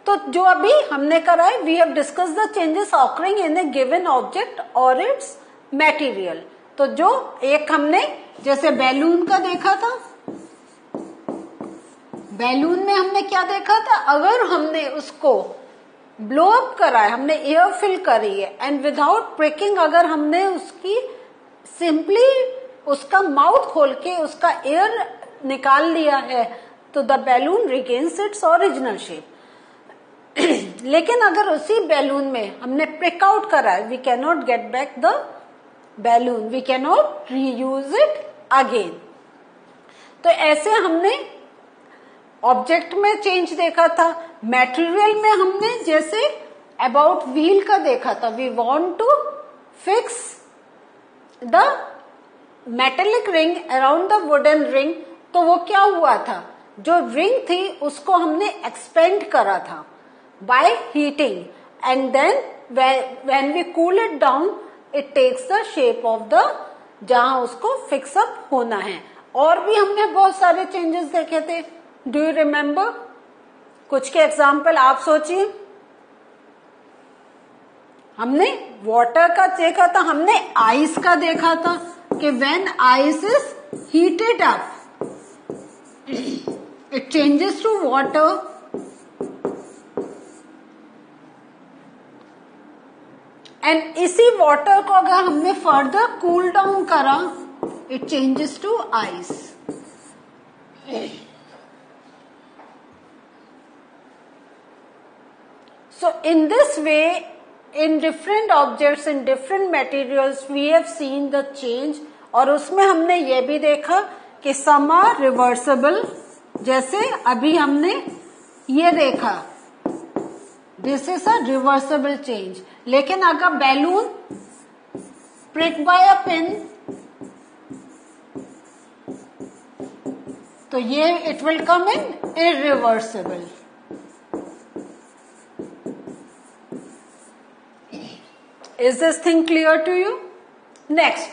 तो जो अभी हमने करा है, we have discuss the changes occurring in a given object और इट्स मटेरियल। तो जो एक हमने जैसे बैलून का देखा था, बैलून में हमने क्या देखा था, अगर हमने उसको ब्लो अप करा है, हमने एयर फिल करी है एंड विदाउट प्रिकिंग, अगर हमने उसकी सिंपली उसका माउथ खोल के उसका एयर निकाल लिया है, तो the balloon regains its original shape. लेकिन अगर उसी बैलून में हमने प्रिक आउट करा है, we can not get back the balloon, we can not reuse it again. तो ऐसे हमने ऑब्जेक्ट में चेंज देखा था। मटेरियल में हमने जैसे अबाउट व्हील का देखा था, we want to fix the metallic ring around the wooden ring. तो वो क्या हुआ था, जो रिंग थी उसको हमने एक्सपेंड करा था by heating, and then when we cool it down it takes the shape of the, जहां उसको फिक्स अप होना है। और भी हमने बहुत सारे चेंजेस देखे थे, डू यू रिमेम्बर? कुछ के एग्जाम्पल आप सोचिए। हमने वाटर का देखा था, हमने आइस का देखा था कि when ice is heated up it changes to water, and इसी वाटर को अगर हमने फर्दर कूल डाउन करा it changes to ice. So in this way, in different objects, in different materials, we have seen the change। और उसमें हमने ये भी देखा कि some are reversible, जैसे अभी हमने ये देखा, this is a reversible change। लेकिन अगर balloon pricked by a pin, तो ये it will come in irreversible। Is this thing clear to you? Next,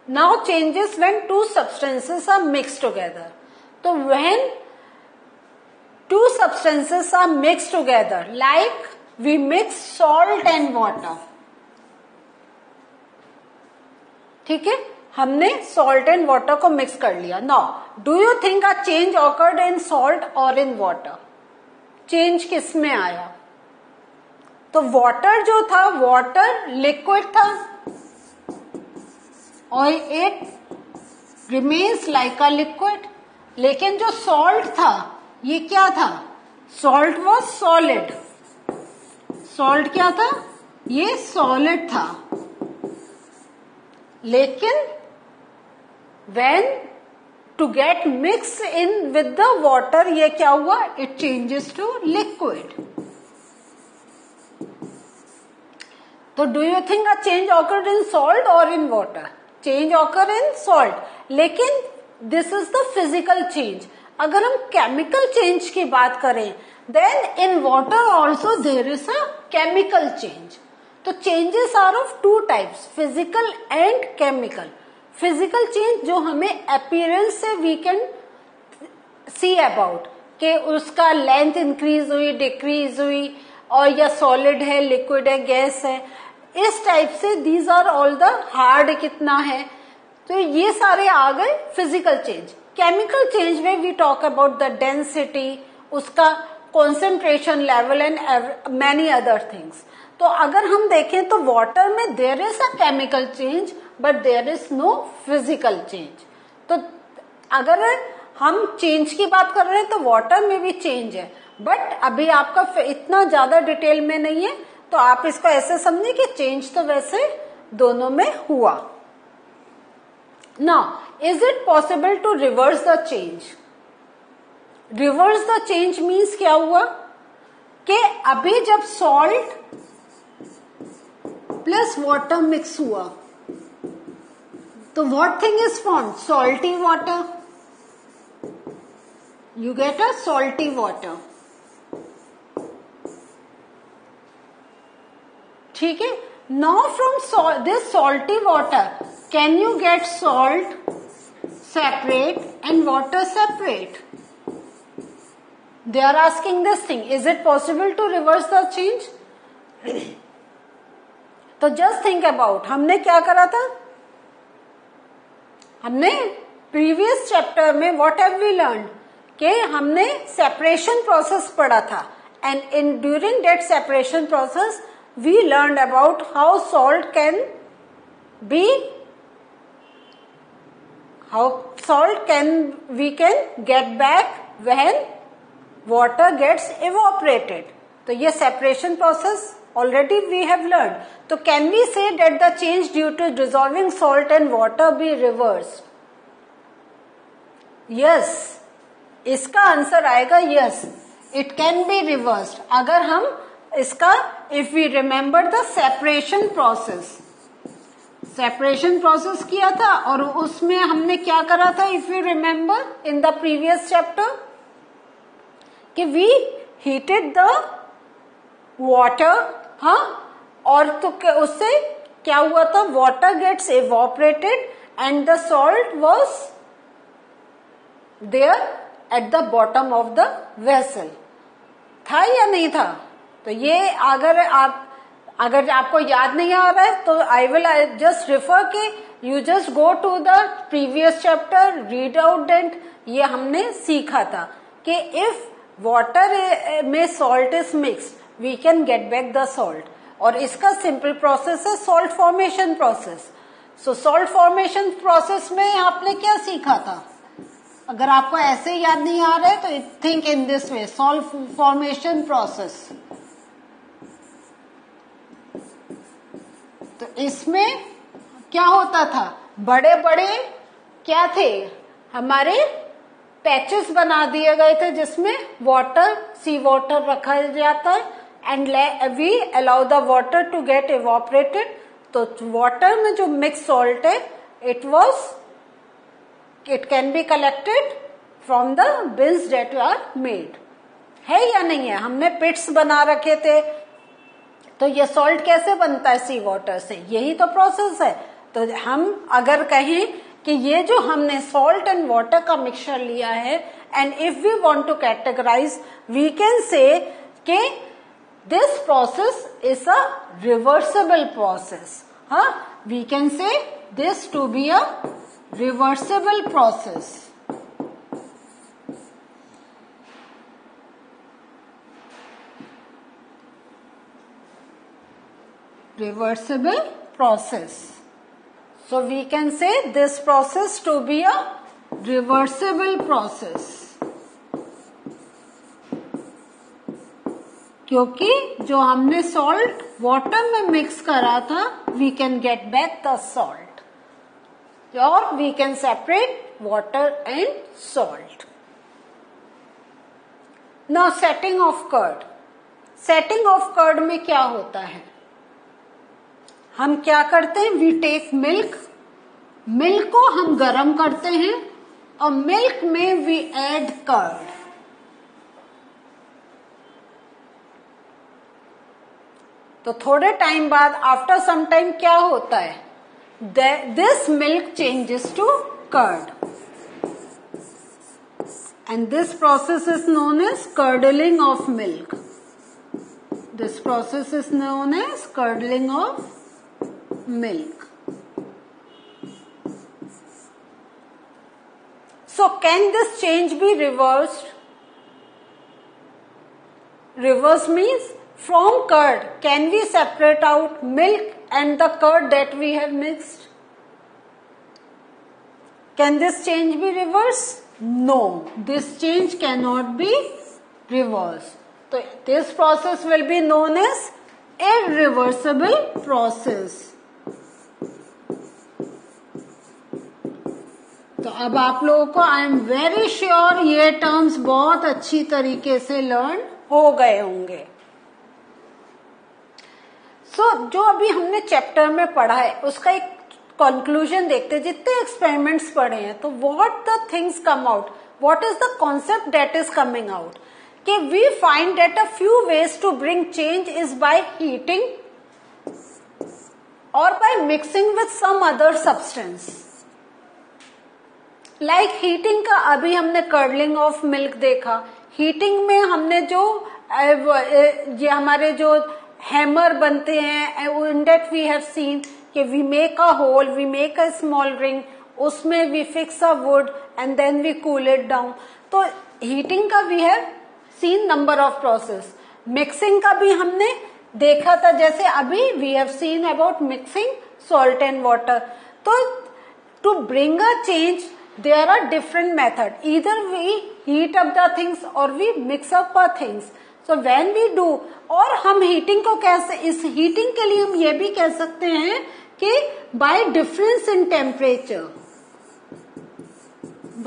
now changes when two substances are mixed together। तो when two substances are mixed together, like we mix salt and water, ठीक है, हमने salt and water को mix कर लिया। Now, do you think a change occurred in salt or in water? Change किस में आया? तो वाटर जो था, वाटर लिक्विड था और it remains like a liquid. लेकिन जो सॉल्ट था ये क्या था, सॉल्ट वॉज सॉलिड। सॉल्ट क्या था, ये सॉलिड था। लेकिन when to get mix in with the water, ये क्या हुआ, इट चेंजेस टू लिक्विड। तो do you think a change occurred in salt और in water? Change occur in salt, लेकिन this is the physical change. अगर हम chemical change की बात करें, then in water also there is a chemical change. तो changes are of two types, physical and chemical. Physical change जो हमें appearance से वी कैन सी अबाउट, कि उसका लेंथ इंक्रीज हुई, डिक्रीज हुई, और या सॉलिड है, लिक्विड है, गैस है, इस टाइप से these are all the hard कितना है। तो ये सारे आ गए फिजिकल चेंज। केमिकल चेंज में we talk about the density, उसका concentration level and many other things. तो अगर हम देखें तो वाटर में there is a chemical change but there is no physical change. तो अगर हम चेंज की बात कर रहे हैं तो वाटर में भी चेंज है, बट अभी आपका इतना ज्यादा डिटेल में नहीं है, तो आप इसको ऐसे समझिए कि चेंज तो वैसे दोनों में हुआ। Now, is it possible to reverse the change? Reverse the change means क्या हुआ कि अभी जब सॉल्ट प्लस वाटर मिक्स हुआ तो what thing is formed? Salty water. You get a salty water। ठीक है, now from this salty water can you get salt separate and water separate? They are asking this thing, is it possible to reverse the change? तो just think about, हमने क्या करा था? हमने previous chapter में what have we learned? कि हमने separation process पढ़ा था, and in during that separation process we learned about how salt can we can get back when water gets evaporated. तो ये separation process already we have learned. तो can we say that the change due to dissolving salt and water be reversed? Yes. इसका answer आएगा yes. It can be reversed. अगर हम इसका if we remember the separation process किया था, और उसमें हमने क्या करा था if you remember in the previous chapter कि we heated the water, हाँ, और तो उससे क्या हुआ था, water gets evaporated and the salt was there at the bottom of the vessel. था या नहीं था? तो ये अगर आपको याद नहीं आ रहा है तो आई विल जस्ट रिफर कि you just go to the previous chapter, read out that. ये हमने सीखा था कि इफ वाटर में salt is mixed we can get back the salt, और इसका सिंपल प्रोसेस है salt formation process. So salt formation process में आपने क्या सीखा था? अगर आपको ऐसे याद नहीं आ रहा है तो think in this way, salt formation process. तो इसमें क्या होता था, बड़े बड़े क्या थे, हमारे पैचेस बना दिए गए थे जिसमें वाटर, सी वाटर रखा जाता है, and we allow the water to get evaporated. तो वाटर में जो मिक्स सॉल्ट है it can be collected from the bins that are made. है या नहीं है? हमने पिट्स बना रखे थे. तो ये सॉल्ट कैसे बनता है सी वाटर से? यही तो प्रोसेस है. तो हम अगर कहें कि ये जो हमने सॉल्ट एंड वाटर का मिक्सचर लिया है, and if we want to categorise we can say कि this process is a reversible process. हाँ, we can say this to be a reversible process. Reversible process. So we can say this process to be a reversible process. क्योंकि जो हमने salt water में mix करा था, we can get back the salt. Or we can separate water and salt. Now setting of curd. Setting of curd में क्या होता है? हम क्या करते हैं? We take milk. मिल्क को हम गर्म करते हैं और मिल्क में we add curd. तो थोड़े टाइम बाद आफ्टर सम टाइम क्या होता है? This milk changes to curd, and this process is known as curdling of milk. This process is known as curdling of milk. So can this change be reversed? Reverse means from curd, can we separate out milk and the curd that we have mixed? Can this change be reversed? No, this change cannot be reversed. So this process will be known as irreversible process. तो अब आप लोगों को I am very sure ये terms बहुत अच्छी तरीके से लर्न हो गए होंगे. जो अभी हमने चैप्टर में पढ़ा है उसका एक कंक्लूजन देखते हैं. जितने एक्सपेरिमेंट्स पढ़े हैं तो what the things come out, what is the concept that is coming out कि we find that a few ways to bring change is by heating और by mixing with some other substance. Like heating का अभी हमने curdling of milk देखा. Heating में हमने जो ये हमारे जो हैमर बनते हैं, in that we have seen कि we make a hole, we make a small ring, उसमें we fix a wood and then we cool it down. तो हीटिंग का we have seen number of process. Mixing का भी हमने देखा था, जैसे अभी we have seen about mixing salt and water. तो to bring a change there are different method. Either we heat up the things or we mix up the things. So when we do, और हम heating को कैसे, इस heating के लिए हम ये भी कह सकते हैं कि by difference in temperature,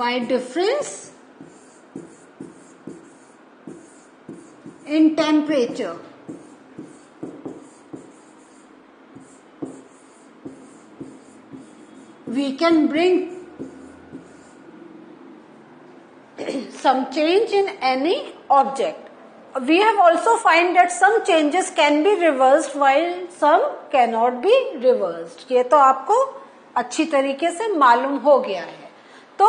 by difference in temperature, we can bring some change in any object. We have also find that some changes can be reversed while some cannot be reversed. ये तो आपको अच्छी तरीके से मालूम हो गया है. तो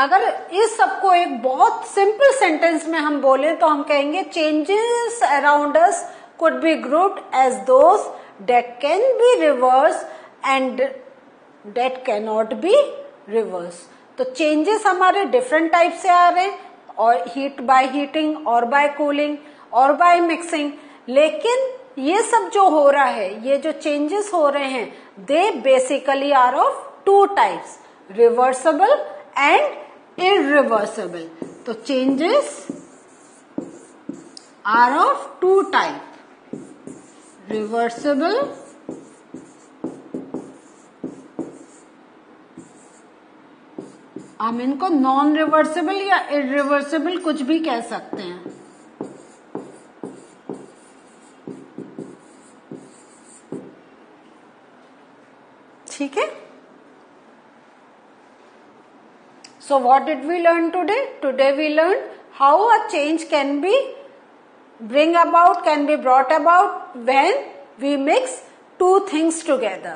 अगर इस सबको एक बहुत सिंपल सेंटेंस में हम बोले तो हम कहेंगे changes around us could be grouped as those that can be reversed and that cannot be reversed. तो चेंजेस हमारे डिफरेंट टाइप से आ रहे हैं, और हीट बाय हीटिंग और बाय कूलिंग और बाय मिक्सिंग. लेकिन ये सब जो हो रहा है, ये जो चेंजेस हो रहे हैं, they basically are of two types, reversible and irreversible. तो changes are of two type, reversible हम इनको नॉन रिवर्सिबल या इररिवर्सिबल कुछ भी कह सकते हैं. ठीक है. So what did we learn today? Today we learn how a change can be bring about, can be brought about when we mix two things together.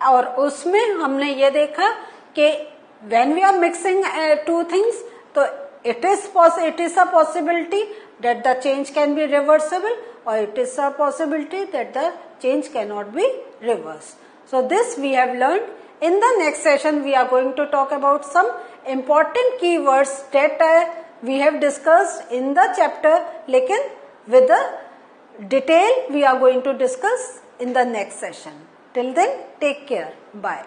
और उसमें हमने ये देखा कि when we are mixing two things, तो it is a possibility that the change can be reversible, or it is a possibility that the change cannot be reversed. So this we have learned. In the next session we are going to talk about some important keywords that we have discussed in the chapter, लेकिन with the detail we are going to discuss in the next session. Till then, take care. Bye.